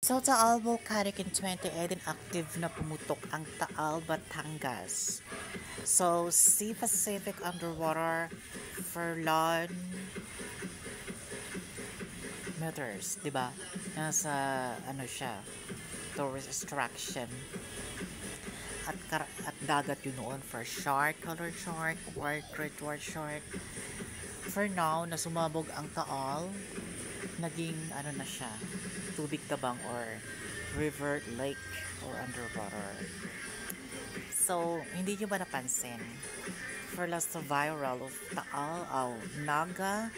So, Taal Volcanic in 2018, active na pumutok ang Taal, Batangas. So, Sea Pacific underwater for long meters, di ba? Nasa, ano siya, tourist attraction. At dagat yun noon for shark, colored shark, white redwood shark. For now, na sumabog ang Taal, naging ano na siya, tubig tabang or river, lake, or underwater. So, hindi nyo ba napansin? For last viral of Taal, Naga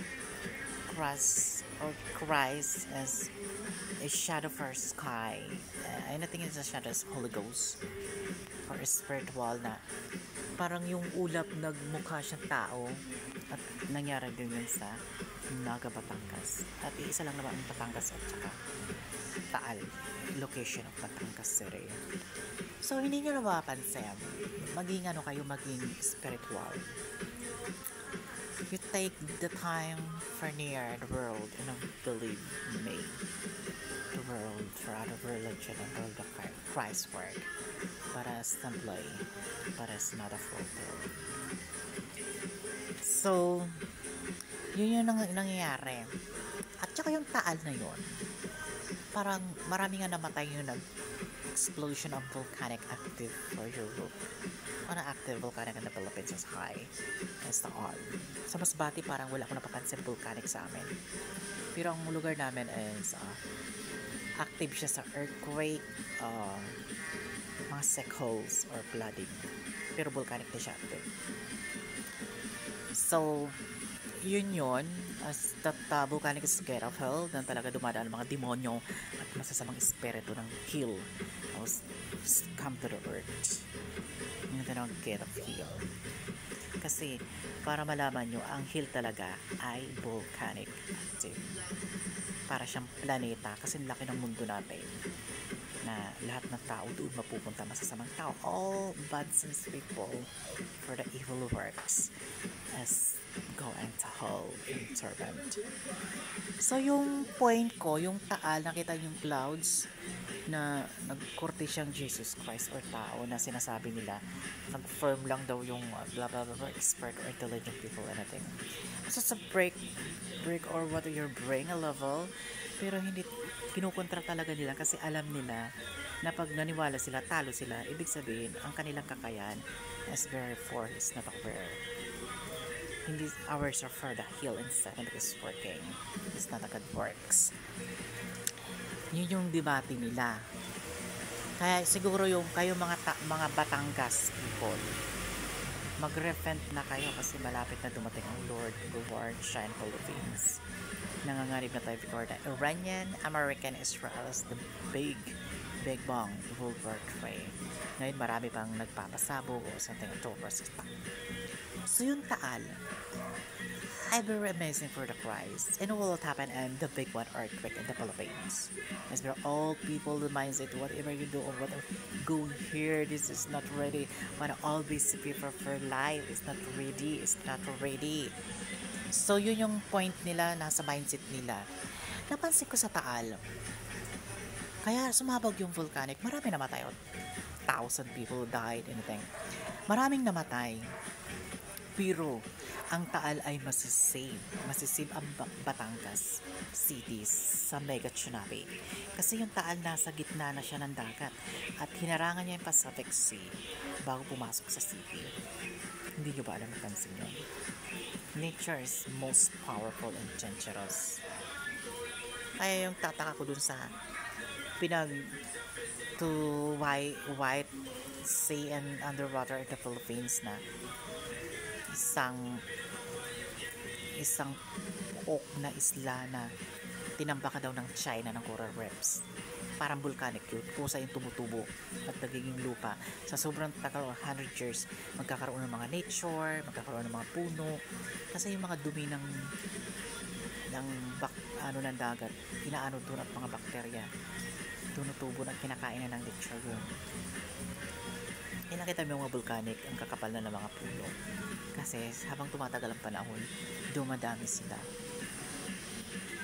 cries as a shadow for sky. I think it's a shadow as Holy Ghost or spiritual na parang yung ulap nagmukha siyang tao at nangyari din yun sa Naga, Batangas. At isa lang naman ang Batangas at saka Taal, location of Batangas City. So, hindi nyo napapansin, maging maging spiritual. You take the time for near the world and believe me, the world for other religion and all the Christ word, but as simply, but as not a photo. So, yun yung nangyayari. At saka yung Taal na yun, parang marami nga namatay yung explosion of volcanic active for Europe. Ano active volcanic in the Philippines is high as Taal. Sa Masbate parang wala akong napapansin volcanic sa amin. Pero ang lugar namin is active siya sa earthquake, mga sinkholes or flooding. Pero volcanic na siya active. So, yun as that volcanic is gate of hell na talaga dumadaan mga demonyo at masasamang espiritu ng hell come to the earth. Yun ang gate of hell. Kasi para malaman nyo, ang hill talaga ay volcanic active. Para siyang planeta kasi laki ng mundo natin na lahat ng tao doon mapupunta, masasamang tao, all bad since people for the evil works as go into hell in servant. So yung point ko, yung Taal, nakita yung clouds na nagkorte siyang Jesus Christ or tao na sinasabi nila nag-firm lang daw yung blah blah blah expert or intelligent people anything. So sa break or what you're bring a level, pero hindi kinukontra talaga nila kasi alam nila na pag naniwala sila, talo sila. Ibig sabihin, ang kanilang kakayan is very for is not aware. Hindi ours are for the heal instead and it is working. It's not a good works. Yun yung debate nila. Kaya siguro yung kayo mga Batangas people, mag-repent na kayo kasi malapit na dumating ang Lord Reward Shine Philippines. Nangangarib na tayo before na Iranian, American, Israel is the big bang World War III. Ngayon marami pang nagpapasabog o something October 6. So yung Taal ay very amazing for the Christ. And what will happen and the big one earthquake in the Philippines. As we're all people the mindset, whatever you do or whatever go here, this is not ready. But all these people for life is not ready. It's not ready. So yun yung point nila, nasa mindset nila. Napansin ko sa Taal, kaya sumabog yung volcanic, marami namatay. 1,000 people died, anything. Maraming namatay. Pero ang Taal ay masisave ang Batangas cities sa mega tsunami. Kasi yung Taal nasa gitna na siya ng dagat at hinarangan niya yung Pacific Sea bago pumasok sa city. Hindi nyo ba alam napansin yun? Nature is most powerful and dangerous. Kaya yung tataka ko dun sa to white sea and underwater in the Philippines na isang oak na isla na tinambaka daw ng China ng coral reefs. Parang volcanic yun. Pusa yung tumutubo at nagiging lupa. Sa sobrang tagal, 100 years, magkakaroon ng mga nature, magkakaroon ng mga puno. Kasi yung mga dumi ng dagat, inaano doon at mga bakterya. Tumutubo na kinakain na ng nature yun. Nakita mo yung mga volcanic, ang kakapal na ng mga puno. Kasi habang tumatagal ang panahon, dumadami sila.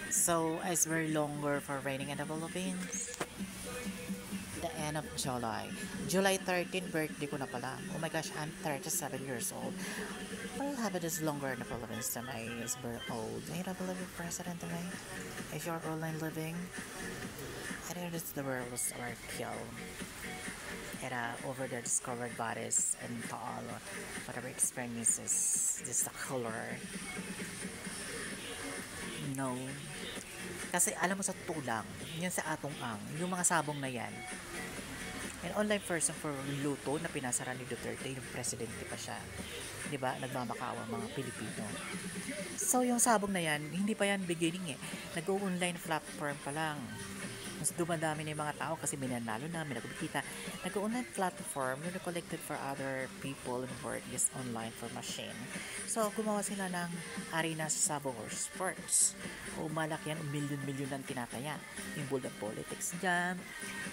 So, it's very longer for raining in the Philippines. The end of July. July 13, birthday ko na pala. Oh my gosh, I'm 37 years old. Well, habit is longer in the Philippines than I is very old. I don't believe you're president today. If you're online living, I think it's the world was our kill. And over the discovered bodies and to all whatever experiences, just the color. No. Kasi alam mo sa tulang, yan sa atong ang, yung mga sabong na yan, and online person for luto na pinasara ni Duterte, yung presidente pa siya. 'Di ba? Nagmamakawa mga Pilipino. So, yung sabong na yan, hindi pa yan beginning eh. Nag-online platform pa lang. Mas dumadami na yung mga tao kasi minanalo na, may nagkikita. Nag-online platform, yung collected for other people and work this online for machine. So, gumawa sila ng arena sa sabong or sports. O malaki yan, million-million ang tinataya. Involved ang politics dyan,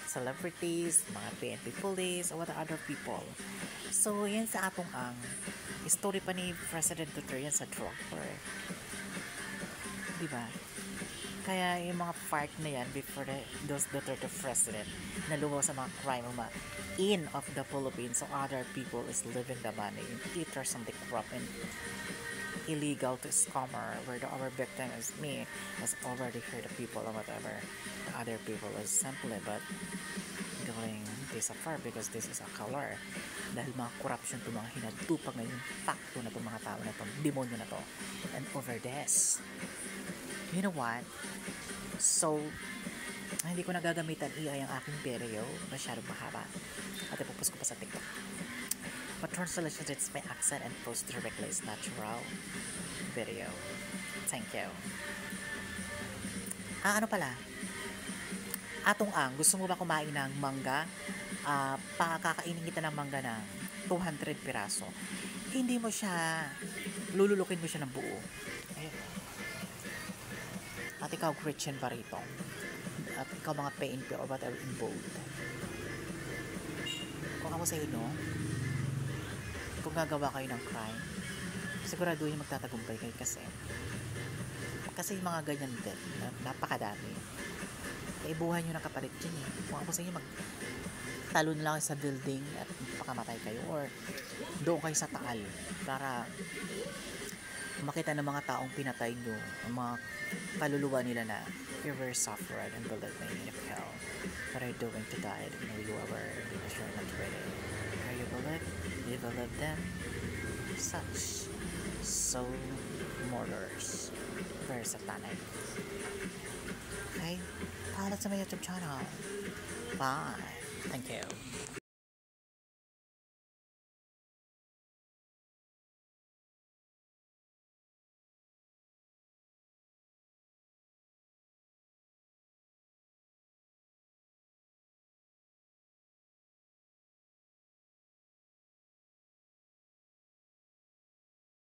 celebrities, mga PNP police, or what other people. So, yan sa atong ang story pa ni President Duterte yan sa Dropper. Diba? Kaya yung mga part na yan before those Duterte president na lumaw sa mga crime mga in of the Philippines so other people is living the money it or something corrupt and illegal to scammer where the other victim is me has already hurt the people or whatever the other people is simply but doing this affair because this is a color dahil mga corruption to mga hinatupag na yung fakto na itong mga tao na itong demonyo na to and over this you know what so hindi ko nagagamitan AI ang aking video masyadong mahaba at ipupost ko pa sa TikTok but translation it's my accent and post directly is natural video thank you ano pala atong ang gusto mo ba kumain ng mangga pakakainin kita ng mangga ng 200 piraso hindi mo siya lululukin mo siya ng buo at ikaw Christian ba rito at ikaw mga PNP or whatever involved kung ako sa inyo kung gagawa kayo ng crime siguraduhin magtatagumpay kayo kasi yung mga ganyan din napakadami buhay nyo ng kapalit dyan kung ako sa inyo magtalo na lang kayo sa building at pakamatay kayo or doon kayo sa taal para makita ng mga taong pinatay nyo ang mga kaluluwa nila na you were suffered and believe me in hell what are you doing to die and you are sure not ready are you believe them such so murderers very satanic okay follow sa my YouTube channel bye thank you